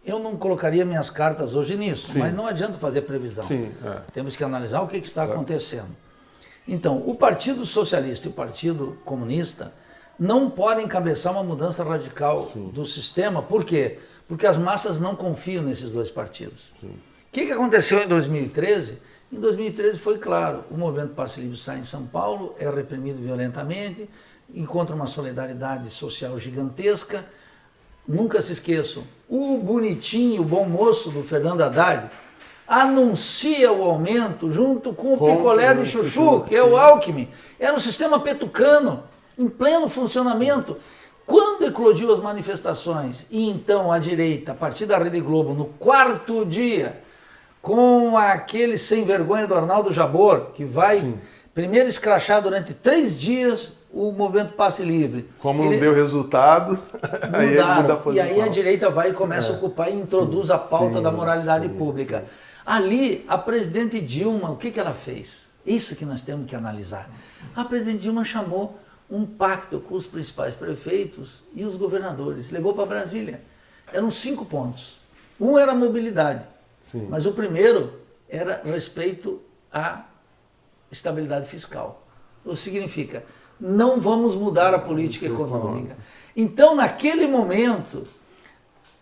Speaker 2: Eu não colocaria minhas cartas hoje nisso, mas não adianta fazer previsão. Temos que analisar o que está acontecendo. Então, o Partido Socialista e o Partido Comunista não pode encabeçar uma mudança radical do sistema. Por quê? Porque as massas não confiam nesses dois partidos. O que aconteceu em 2013? Em 2013 foi claro, o movimento Passe Livre sai em São Paulo, é reprimido violentamente, encontra uma solidariedade social gigantesca. Nunca se esqueçam, o bonitinho, o bom moço do Fernando Haddad anuncia o aumento junto com o picolé de chuchu, que é o Alckmin. Era um sistema petucano, em pleno funcionamento. Quando eclodiu as manifestações, e então a direita, a partir da Rede Globo, no quarto dia, com aquele sem vergonha do Arnaldo Jabor, que vai primeiro escrachar durante 3 dias o movimento Passe Livre.
Speaker 1: Como não deu resultado, aí ele muda a posição.
Speaker 2: E aí a direita vai e começa a ocupar e introduz a pauta da moralidade pública. Ali, a presidente Dilma, o que ela fez? Isso que nós temos que analisar. A presidente Dilma chamou um pacto com os principais prefeitos e os governadores. Levou para Brasília. Eram 5 pontos. Um era a mobilidade. Mas o primeiro era respeito à estabilidade fiscal. O que significa, não vamos mudar a política econômica. Então, naquele momento,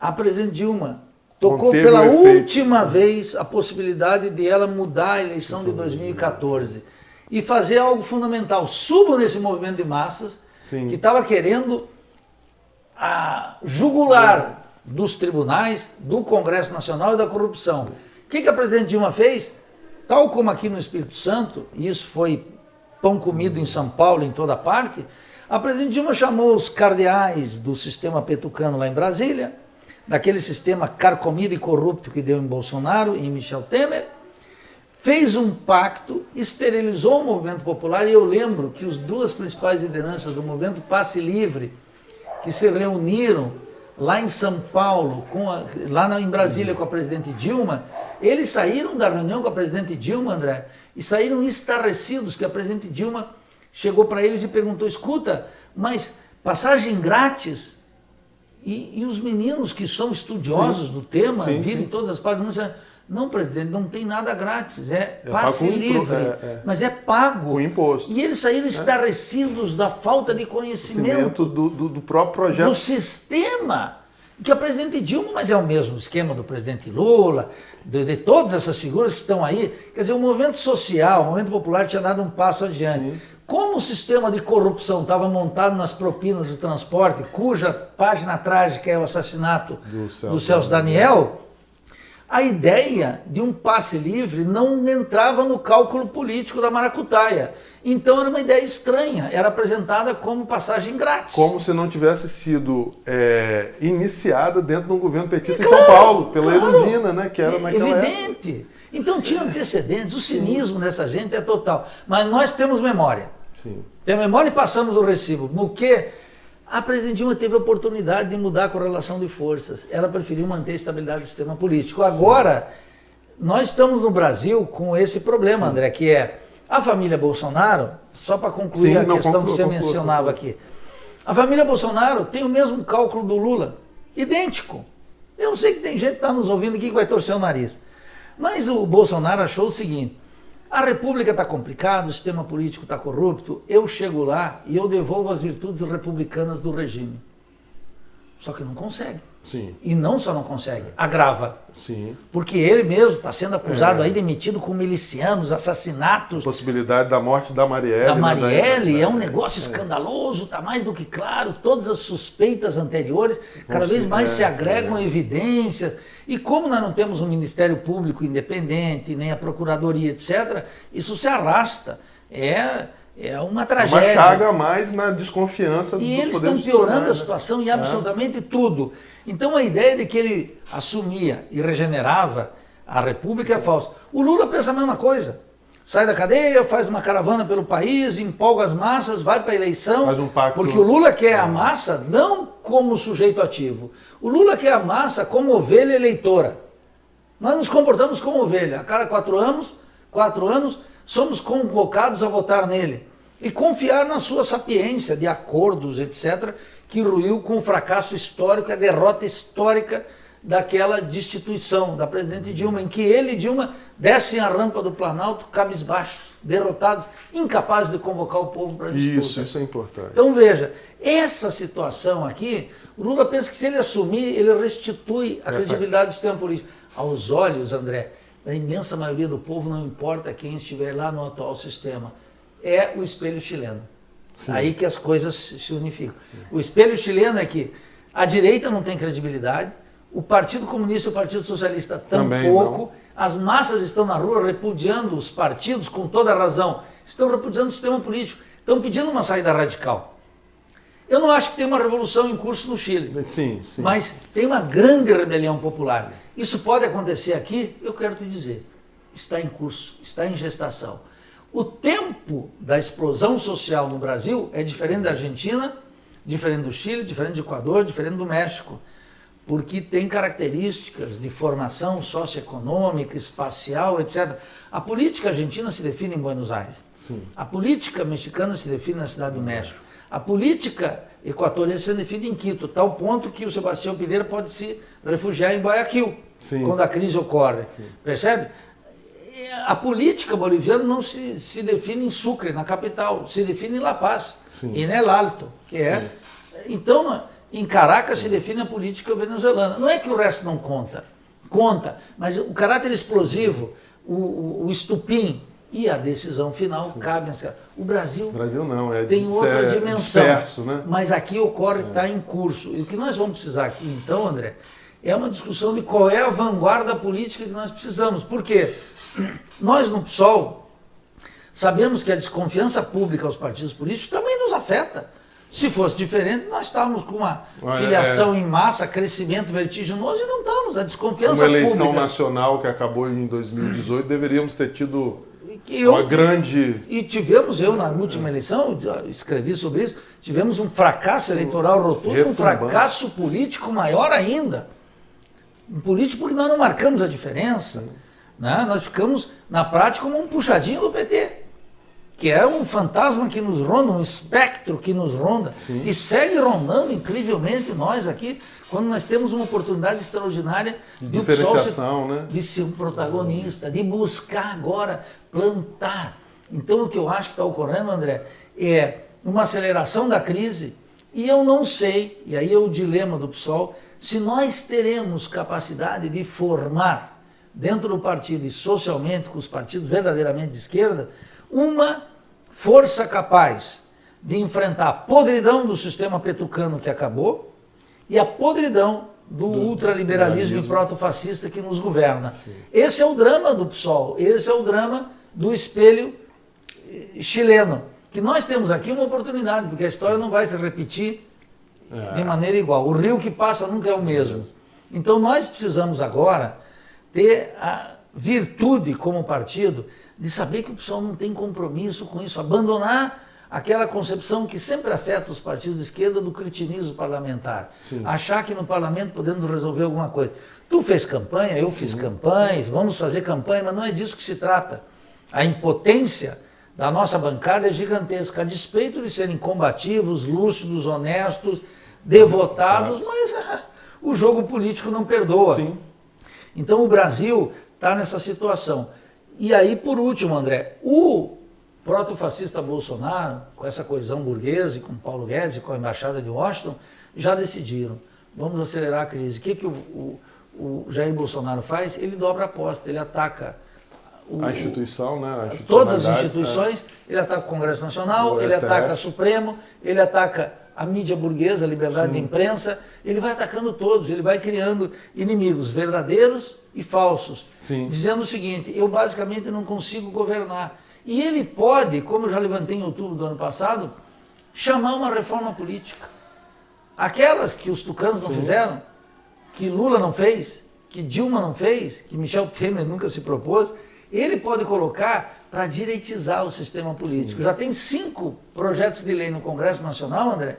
Speaker 2: a presidente Dilma tocou pela última vez a possibilidade de ela mudar a eleição de 2014 e fazer algo fundamental. Subo nesse movimento de massas que estava querendo a jugular dos tribunais, do Congresso Nacional e da corrupção. O que a presidente Dilma fez? Tal como aqui no Espírito Santo, e isso foi pão comido em São Paulo, em toda parte, a presidente Dilma chamou os cardeais do sistema petucano lá em Brasília, daquele sistema carcomido e corrupto que deu em Bolsonaro e em Michel Temer, fez um pacto, esterilizou o movimento popular, e eu lembro que as 2 principais lideranças do movimento Passe Livre, que se reuniram lá em São Paulo, em Brasília com a presidente Dilma, eles saíram da reunião com a presidente Dilma, André, e saíram estarrecidos, que a presidente Dilma chegou para eles e perguntou, escuta, mas passagem grátis? E os meninos que são estudiosos do tema, viram todas as páginas, não, presidente, não tem nada grátis, é passe livre, mas é pago.
Speaker 1: Com imposto.
Speaker 2: E eles saíram estarrecidos da falta de conhecimento
Speaker 1: do próprio projeto.
Speaker 2: Do sistema. Que a presidente Dilma, mas é o mesmo esquema do presidente Lula, de todas essas figuras que estão aí. Quer dizer, o movimento social, o movimento popular tinha dado um passo adiante. Como o sistema de corrupção estava montado nas propinas do transporte, cuja página trágica é o assassinato do Celso Daniel, a ideia de um passe livre não entrava no cálculo político da maracutaia. Então era uma ideia estranha, era apresentada como passagem grátis.
Speaker 1: Como se não tivesse sido iniciada dentro de um governo petista em São Paulo, pela Erundina, né, que era naquela
Speaker 2: evidente. Época. Então tinha antecedentes, o cinismo dessa gente é total. Mas nós temos memória. Temos memória e passamos o recibo. No que a presidente Dilma teve a oportunidade de mudar a correlação de forças. Ela preferiu manter a estabilidade do sistema político. Agora, nós estamos no Brasil com esse problema, André, que é a família Bolsonaro, só para concluir a questão que você mencionava aqui. A família Bolsonaro tem o mesmo cálculo do Lula, idêntico. Eu sei que tem gente que está nos ouvindo aqui que vai torcer o nariz. Mas o Bolsonaro achou o seguinte, a república está complicada, o sistema político está corrupto, eu chego lá e eu devolvo as virtudes republicanas do regime. Só que não consegue. E não só não consegue, agrava. Porque ele mesmo está sendo acusado aí, demitido com milicianos, assassinatos.
Speaker 1: A possibilidade da morte da Marielle.
Speaker 2: Da Marielle é um negócio escandaloso, está mais do que claro, todas as suspeitas anteriores, cada vez mais se agregam evidências. E como nós não temos um Ministério Público independente, nem a Procuradoria, etc., isso se arrasta. É uma tragédia.
Speaker 1: Uma chaga a mais na desconfiança dos poderes.
Speaker 2: E eles estão piorando a situação em absolutamente tudo. Então a ideia de que ele assumia e regenerava a República é falsa. O Lula pensa a mesma coisa. Sai da cadeia, faz uma caravana pelo país, empolga as massas, vai para a eleição.
Speaker 1: Faz um pacto.
Speaker 2: Porque o Lula quer a massa não como sujeito ativo. O Lula quer a massa como ovelha eleitora. Nós nos comportamos como ovelha. A cada 4 anos, somos convocados a votar nele. E confiar na sua sapiência de acordos, etc., que ruiu com o fracasso histórico, a derrota histórica daquela destituição da presidente Dilma, em que ele e Dilma descem a rampa do Planalto cabisbaixo. derrotados, incapazes de convocar o povo para a disputa.
Speaker 1: Isso é importante.
Speaker 2: Então veja, essa situação aqui, o Lula pensa que se ele assumir, ele restitui a credibilidade do sistema político. Aos olhos, André, da imensa maioria do povo, não importa quem estiver lá no atual sistema, é o espelho chileno. Sim. Aí que as coisas se unificam. O espelho chileno é que a direita não tem credibilidade, o Partido Comunista e o Partido Socialista tampouco, as massas estão na rua repudiando os partidos com toda a razão, estão repudiando o sistema político, estão pedindo uma saída radical. Eu não acho que tem uma revolução em curso no Chile,
Speaker 1: sim.
Speaker 2: Mas tem uma grande rebelião popular. Isso pode acontecer aqui, eu quero te dizer, está em curso, está em gestação. O tempo da explosão social no Brasil é diferente da Argentina, diferente do Chile, diferente do Equador, diferente do México, porque tem características de formação socioeconômica, espacial, etc. A política argentina se define em Buenos Aires. Sim. A política mexicana se define na Cidade do México. A política equatoriana se define em Quito, tal ponto que o Sebastião Pinheira pode se refugiar em Guayaquil, quando a crise ocorre. Sim. Percebe? A política boliviana não se define em Sucre, na capital, se define em La Paz, e em El Alto, que é... Sim. Então, em Caracas se define a política venezuelana. Não é que o resto não conta, conta, mas o caráter explosivo, o estupim e a decisão final cabe nessa... O Brasil
Speaker 1: não,
Speaker 2: tem outra dimensão,
Speaker 1: disperso, né?
Speaker 2: Mas aqui ocorre, está em curso. E o que nós vamos precisar aqui, então, André, é uma discussão de qual é a vanguarda política que nós precisamos. Por quê? Nós, no PSOL, sabemos que a desconfiança pública aos partidos políticos também nos afeta. Se fosse diferente, nós estávamos com uma filiação em massa, crescimento vertiginoso, e não estamos. A desconfiança pública...
Speaker 1: Uma eleição nacional que acabou em 2018, deveríamos ter tido uma grande...
Speaker 2: E tivemos, eu na última eleição, escrevi sobre isso, tivemos um fracasso eleitoral rotundo, um fracasso político maior ainda. Um político porque nós não marcamos a diferença. Né? Nós ficamos, na prática, como um puxadinho do PT. Que é um fantasma que nos ronda, um espectro que nos ronda. Sim. E segue rondando incrivelmente nós aqui, quando nós temos uma oportunidade extraordinária
Speaker 1: de diferenciação, né?
Speaker 2: De ser um protagonista, de buscar agora plantar. Então o que eu acho que está ocorrendo, André, é uma aceleração da crise, e eu não sei, e aí é o dilema do PSOL, se nós teremos capacidade de formar dentro do partido e socialmente com os partidos verdadeiramente de esquerda, uma força capaz de enfrentar a podridão do sistema petucano que acabou e a podridão do ultraliberalismo e proto-fascista que nos governa. Sim. Esse é o drama do PSOL, esse é o drama do espelho chileno, que nós temos aqui uma oportunidade, porque a história não vai se repetir de maneira igual. O rio que passa nunca é o mesmo. Então nós precisamos agora ter a virtude como partido de saber que o PSOL não tem compromisso com isso, abandonar aquela concepção que sempre afeta os partidos de esquerda do cretinismo parlamentar. Sim. Achar que no parlamento podemos resolver alguma coisa. Tu fez campanha, eu fiz campanhas, vamos fazer campanha, mas não é disso que se trata. A impotência da nossa bancada é gigantesca, a despeito de serem combativos, lúcidos, honestos, devotados, mas o jogo político não perdoa. Sim. Então o Brasil está nessa situação. E aí, por último, André, o proto-fascista Bolsonaro, com essa coesão burguesa, com Paulo Guedes e com a Embaixada de Washington, já decidiram, vamos acelerar a crise. O que o Jair Bolsonaro faz? Ele dobra a aposta, ele ataca
Speaker 1: a instituição, né?
Speaker 2: Todas as instituições, ele ataca o Congresso Nacional, ele ataca o Supremo, ele ataca a mídia burguesa, a liberdade de imprensa, ele vai atacando todos, ele vai criando inimigos verdadeiros e falsos, dizendo o seguinte: eu basicamente não consigo governar. E ele pode, como eu já levantei em outubro do ano passado, chamar uma reforma política. Aquelas que os tucanos não fizeram, que Lula não fez, que Dilma não fez, que Michel Temer nunca se propôs, ele pode colocar para direitizar o sistema político. Já tem 5 projetos de lei no Congresso Nacional, André,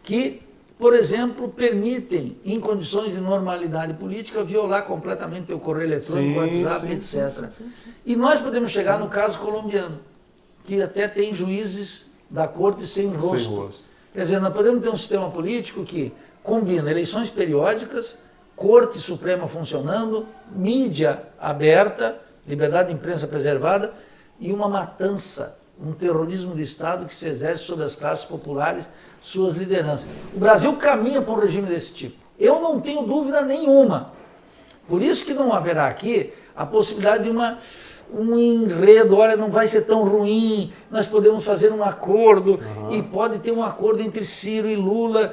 Speaker 2: que, por exemplo, permitem, em condições de normalidade política, violar completamente o correio eletrônico, WhatsApp, etc. E nós podemos chegar no caso colombiano, que até tem juízes da corte sem rosto. Quer dizer, nós podemos ter um sistema político que combina eleições periódicas, corte suprema funcionando, mídia aberta, liberdade de imprensa preservada, e uma matança, um terrorismo de Estado que se exerce sobre as classes populares, suas lideranças. O Brasil caminha para um regime desse tipo. Eu não tenho dúvida nenhuma. Por isso que não haverá aqui a possibilidade de um enredo, olha, não vai ser tão ruim, nós podemos fazer um acordo, e pode ter um acordo entre Ciro e Lula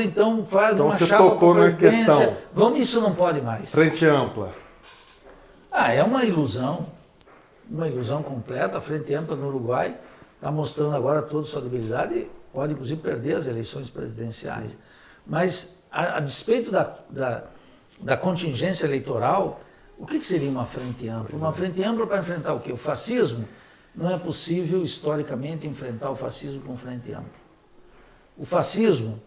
Speaker 2: então faz uma chapa.
Speaker 1: Então você tocou na questão.
Speaker 2: Isso não pode mais.
Speaker 1: Frente ampla.
Speaker 2: É uma ilusão completa. A Frente Ampla no Uruguai está mostrando agora toda sua debilidade, pode inclusive perder as eleições presidenciais. Mas, a despeito da contingência eleitoral, o que seria uma frente ampla? Uma frente ampla para enfrentar o quê? O fascismo? Não é possível, historicamente, enfrentar o fascismo com frente ampla. O fascismo,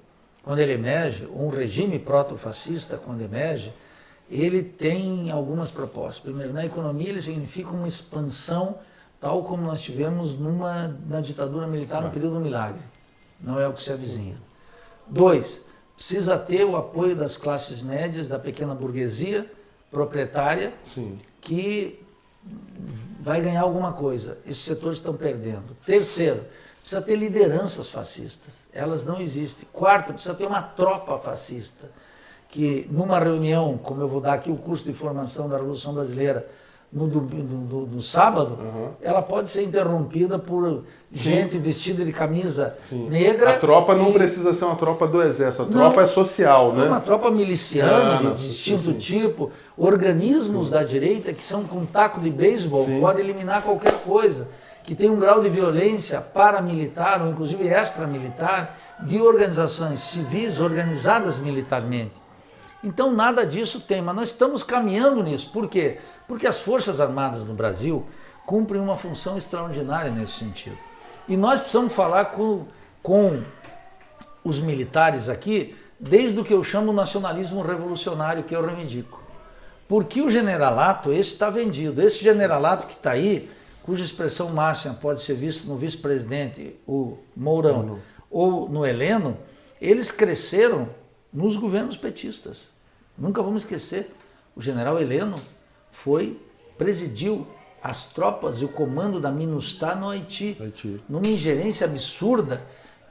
Speaker 2: quando ele emerge, ou um regime proto-fascista, quando emerge, ele tem algumas propostas. Primeiro, na economia, ele significa uma expansão, tal como nós tivemos na ditadura militar no período do milagre. Não é o que se avizinha. 2, precisa ter o apoio das classes médias, da pequena burguesia proprietária,
Speaker 1: Sim.
Speaker 2: que vai ganhar alguma coisa. Esses setores estão perdendo. 3, precisa ter lideranças fascistas. Elas não existem. 4, precisa ter uma tropa fascista, que numa reunião, como eu vou dar aqui o curso de formação da Revolução Brasileira, no sábado, ela pode ser interrompida por gente vestida de camisa negra.
Speaker 1: A tropa não precisa ser uma tropa do exército, a tropa é social, né?
Speaker 2: É uma tropa miliciana, de distinto tipo, organismos da direita que são com taco de beisebol, pode eliminar qualquer coisa, que tem um grau de violência paramilitar, ou inclusive extramilitar, de organizações civis organizadas militarmente. Então nada disso tem, mas nós estamos caminhando nisso. Por quê? Porque as Forças Armadas no Brasil cumprem uma função extraordinária nesse sentido. E nós precisamos falar com os militares aqui, desde o que eu chamo nacionalismo revolucionário, que eu reivindico. Porque o generalato, esse está vendido. Esse generalato que está aí, cuja expressão máxima pode ser visto no vice-presidente, o Mourão, ou no Heleno, eles cresceram nos governos petistas. Nunca vamos esquecer, o general Heleno presidiu as tropas e o comando da MINUSTAH no Haiti, numa ingerência absurda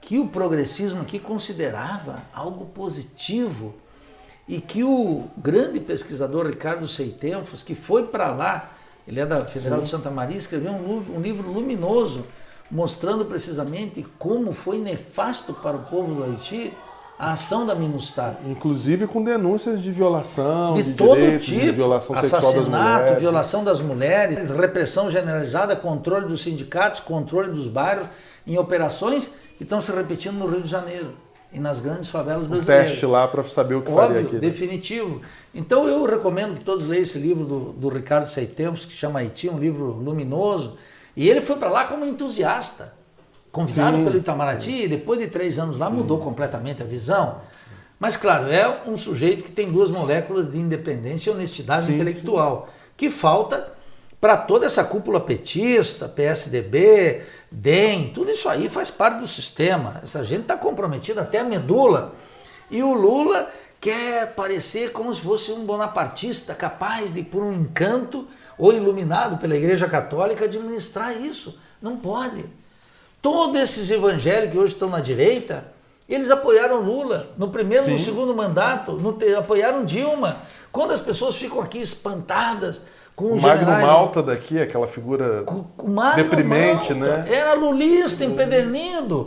Speaker 2: que o progressismo aqui considerava algo positivo, e que o grande pesquisador Ricardo Seitenfos, que foi para lá, ele é da Federal de Santa Maria, escreveu um livro luminoso mostrando precisamente como foi nefasto para o povo do Haiti a ação da MINUSTAH.
Speaker 1: Inclusive com denúncias de violação,
Speaker 2: de todo
Speaker 1: direitos,
Speaker 2: tipo,
Speaker 1: de violação sexual das mulheres.
Speaker 2: assassinato, violação das mulheres, repressão generalizada, controle dos sindicatos, controle dos bairros, em operações que estão se repetindo no Rio de Janeiro e nas grandes favelas brasileiras.
Speaker 1: Teste lá para saber o que faria aqui.
Speaker 2: Definitivo. Então eu recomendo que todos leiam esse livro do Ricardo Seitenfos, que chama Haiti, um livro luminoso, e ele foi para lá como entusiasta. Convidado pelo Itamaraty, e depois de 3 anos lá mudou completamente a visão. Mas, claro, é um sujeito que tem 2 moléculas de independência e honestidade intelectual, que falta para toda essa cúpula petista, PSDB, DEM, tudo isso aí faz parte do sistema. Essa gente está comprometida até a medula. E o Lula quer parecer como se fosse um bonapartista capaz de, por um encanto, ou iluminado pela Igreja Católica, administrar isso. Não pode. Todos esses evangélicos que hoje estão na direita, eles apoiaram Lula no primeiro e no segundo mandato, apoiaram Dilma. Quando as pessoas ficam aqui espantadas com o
Speaker 1: Magno Malta daqui, aquela figura deprimente, né?
Speaker 2: Era lulista empedernido.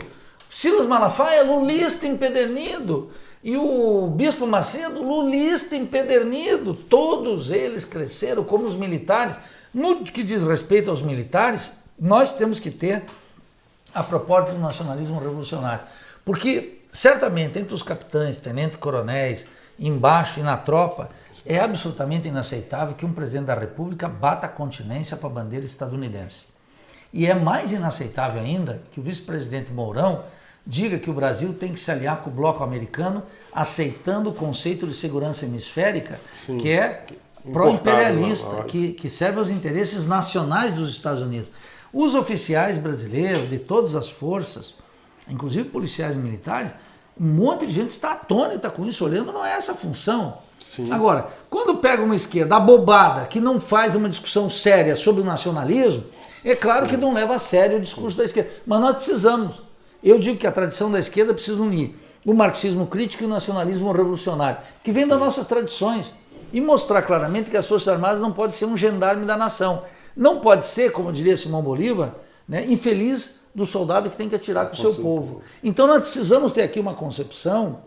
Speaker 2: Silas Malafaia, lulista empedernido. E o Bispo Macedo, lulista empedernido. Todos eles cresceram como os militares. No que diz respeito aos militares, nós temos que ter a propósito do nacionalismo revolucionário. Porque, certamente, entre os capitães, tenentes-coronéis, embaixo e na tropa, é absolutamente inaceitável que um presidente da República bata a continência para a bandeira estadunidense. E é mais inaceitável ainda que o vice-presidente Mourão diga que o Brasil tem que se aliar com o bloco americano, aceitando o conceito de segurança hemisférica, que é pró-imperialista, que serve aos interesses nacionais dos Estados Unidos. Os oficiais brasileiros, de todas as forças, inclusive policiais militares, um monte de gente está atônita com isso, olhando, não é essa a função. Agora, quando pega uma esquerda abobada, que não faz uma discussão séria sobre o nacionalismo, É claro que não leva a sério o discurso da esquerda, mas nós precisamos. Eu digo que a tradição da esquerda precisa unir o marxismo crítico e o nacionalismo revolucionário, que vem das nossas tradições, e mostrar claramente que as Forças Armadas não podem ser um gendarme da nação. Não pode ser, como diria Simão Bolívar, né, infeliz do soldado que tem que atirar com o seu povo. Então nós precisamos ter aqui uma concepção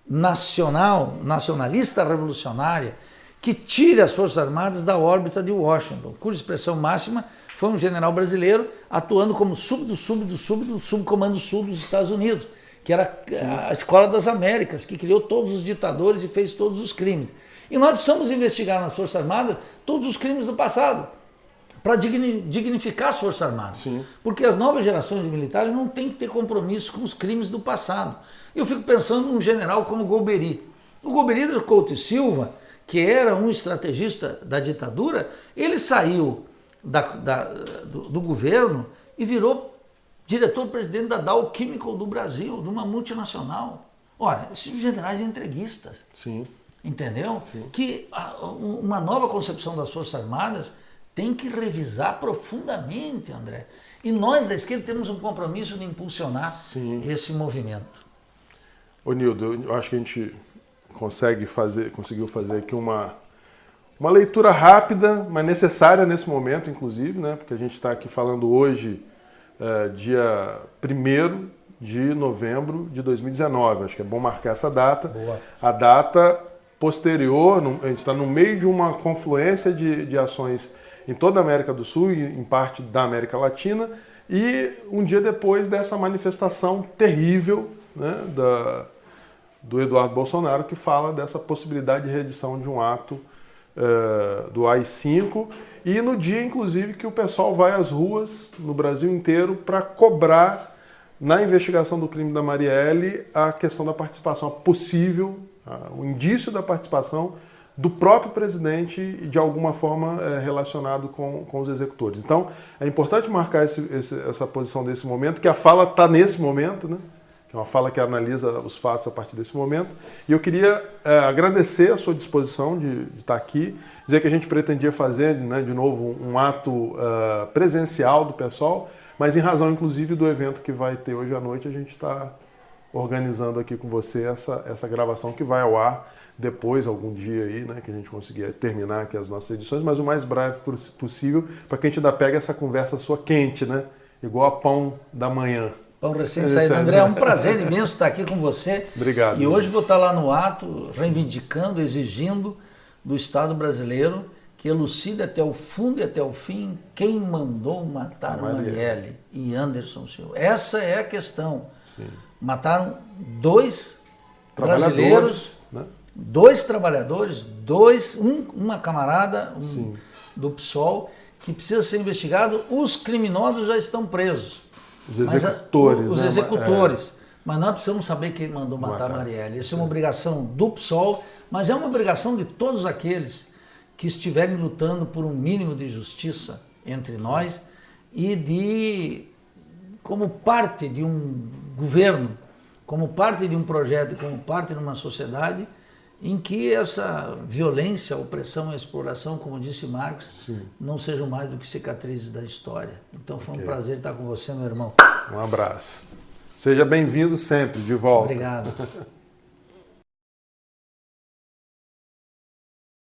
Speaker 2: nacionalista revolucionária, que tire as Forças Armadas da órbita de Washington, cuja expressão máxima foi um general brasileiro atuando como subcomando sul dos Estados Unidos, que era a Escola das Américas, que criou todos os ditadores e fez todos os crimes. E nós precisamos investigar nas Forças Armadas todos os crimes do passado, para dignificar as Forças Armadas.
Speaker 1: Sim.
Speaker 2: Porque as novas gerações de militares não têm que ter compromisso com os crimes do passado. Eu fico pensando num general como Golbery. O Golbery do Couto e Silva, que era um estrategista da ditadura, ele saiu do governo e virou diretor-presidente da Dow Chemical do Brasil, de uma multinacional. Ora, esses generais entreguistas.
Speaker 1: Sim.
Speaker 2: Entendeu?
Speaker 1: Sim.
Speaker 2: Que uma nova concepção das Forças Armadas tem que revisar profundamente, André. E nós da esquerda temos um compromisso de impulsionar esse movimento.
Speaker 1: Ô Nildo, eu acho que a gente conseguiu fazer aqui uma leitura rápida, mas necessária nesse momento, inclusive, né? Porque a gente está aqui falando hoje, dia 1º de novembro de 2019. Acho que é bom marcar essa data.
Speaker 2: Boa.
Speaker 1: A data posterior, a gente está no meio de uma confluência de ações em toda a América do Sul e em parte da América Latina, e um dia depois dessa manifestação terrível, né, do Eduardo Bolsonaro, que fala dessa possibilidade de reedição de um ato do AI-5, e no dia, inclusive, que o pessoal vai às ruas no Brasil inteiro para cobrar, na investigação do crime da Marielle, a questão da participação, o indício da participação do próprio presidente e de alguma forma relacionado com os executores. Então, é importante marcar essa posição desse momento, que a fala está nesse momento, né? Que é uma fala que analisa os fatos a partir desse momento. E eu queria agradecer a sua disposição de estar aqui, dizer que a gente pretendia fazer, né, de novo, um ato presencial do PSOL, mas em razão, inclusive, do evento que vai ter hoje à noite, a gente está organizando aqui com você essa gravação que vai ao ar depois, algum dia aí, né, que a gente conseguir terminar aqui as nossas edições, mas o mais breve possível, para que a gente ainda pegue essa conversa sua quente, né? Igual a pão da manhã.
Speaker 2: Pão recém-saído. André, é um prazer imenso estar aqui com você.
Speaker 1: Obrigado.
Speaker 2: E hoje vou estar lá no ato, reivindicando, exigindo do Estado brasileiro que elucide até o fundo e até o fim quem mandou matar Marielle e Anderson Silva. Essa é a questão. Sim. Mataram dois brasileiros, né? Dois trabalhadores, uma camarada do PSOL, que precisa ser investigado. Os criminosos já estão presos.
Speaker 1: Os executores.
Speaker 2: Os executores. Mas nós precisamos saber quem mandou matar Marielle. Isso é uma obrigação do PSOL, mas é uma obrigação de todos aqueles que estiverem lutando por um mínimo de justiça entre nós e como parte de um governo, como parte de um projeto, como parte de uma sociedade em que essa violência, a opressão e a exploração, como disse Marx, não sejam mais do que cicatrizes da história. Então foi um prazer estar com você, meu irmão.
Speaker 1: Um abraço. Seja bem-vindo sempre, de volta.
Speaker 2: Obrigado.